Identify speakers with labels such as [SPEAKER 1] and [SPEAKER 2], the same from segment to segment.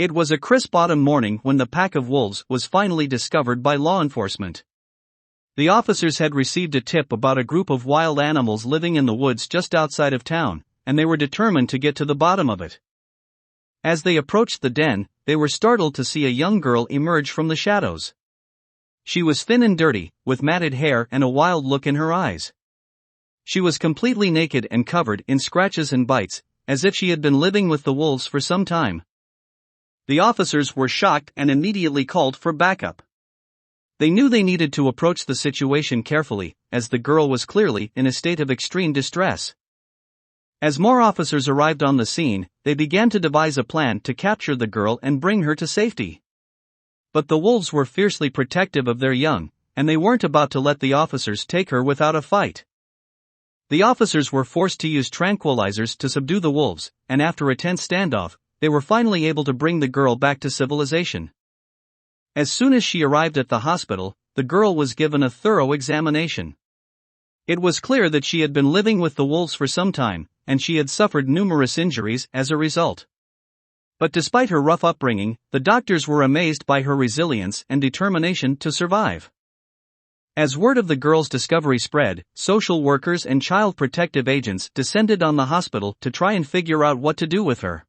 [SPEAKER 1] It was a crisp autumn morning when the pack of wolves was finally discovered by law enforcement. The officers had received a tip about a group of wild animals living in the woods just outside of town, and they were determined to get to the bottom of it. As they approached the den, they were startled to see a young girl emerge from the shadows. She was thin and dirty, with matted hair and a wild look in her eyes. She was completely naked and covered in scratches and bites, as if she had been living with the wolves for some time. The officers were shocked and immediately called for backup. They knew they needed to approach the situation carefully, as the girl was clearly in a state of extreme distress. As more officers arrived on the scene, they began to devise a plan to capture the girl and bring her to safety. But the wolves were fiercely protective of their young, and they weren't about to let the officers take her without a fight. The officers were forced to use tranquilizers to subdue the wolves, and after a tense standoff, they were finally able to bring the girl back to civilization. As soon as she arrived at the hospital, the girl was given a thorough examination. It was clear that she had been living with the wolves for some time, and she had suffered numerous injuries as a result. But despite her rough upbringing, the doctors were amazed by her resilience and determination to survive. As word of the girl's discovery spread, social workers and child protective agents descended on the hospital to try and figure out what to do with her.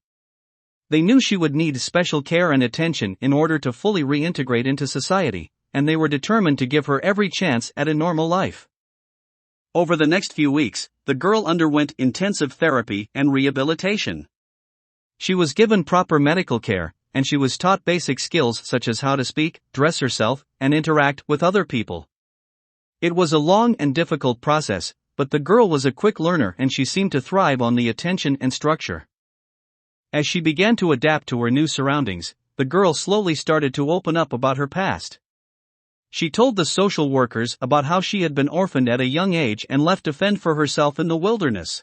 [SPEAKER 1] They knew she would need special care and attention in order to fully reintegrate into society, and they were determined to give her every chance at a normal life. Over the next few weeks, the girl underwent intensive therapy and rehabilitation. She was given proper medical care, and she was taught basic skills such as how to speak, dress herself, and interact with other people. It was a long and difficult process, but the girl was a quick learner and she seemed to thrive on the attention and structure. As she began to adapt to her new surroundings, the girl slowly started to open up about her past. She told the social workers about how she had been orphaned at a young age and left to fend for herself in the wilderness.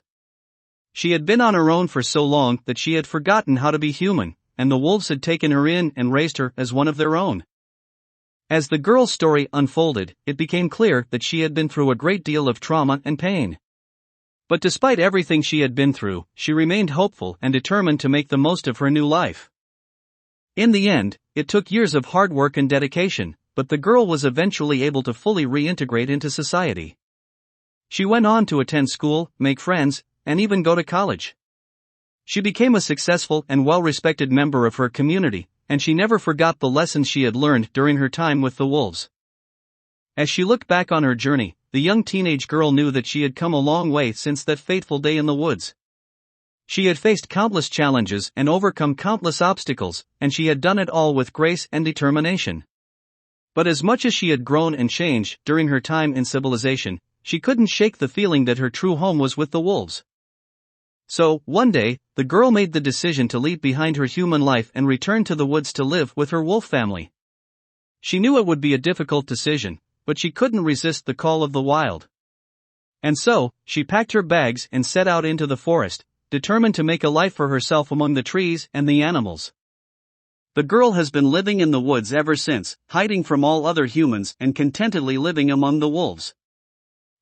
[SPEAKER 1] She had been on her own for so long that she had forgotten how to be human, and the wolves had taken her in and raised her as one of their own. As the girl's story unfolded, it became clear that she had been through a great deal of trauma and pain. But despite everything she had been through, she remained hopeful and determined to make the most of her new life. In the end, it took years of hard work and dedication, but the girl was eventually able to fully reintegrate into society. She went on to attend school, make friends, and even go to college. She became a successful and well-respected member of her community, and she never forgot the lessons she had learned during her time with the wolves. As she looked back on her journey, the young teenage girl knew that she had come a long way since that fateful day in the woods. She had faced countless challenges and overcome countless obstacles, and she had done it all with grace and determination. But as much as she had grown and changed during her time in civilization, she couldn't shake the feeling that her true home was with the wolves. So, one day, the girl made the decision to leave behind her human life and return to the woods to live with her wolf family. She knew it would be a difficult decision, but she couldn't resist the call of the wild. And so, she packed her bags and set out into the forest, determined to make a life for herself among the trees and the animals. The girl has been living in the woods ever since, hiding from all other humans and contentedly living among the wolves.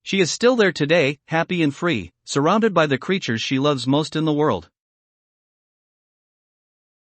[SPEAKER 1] She is still there today, happy and free, surrounded by the creatures she loves most in the world.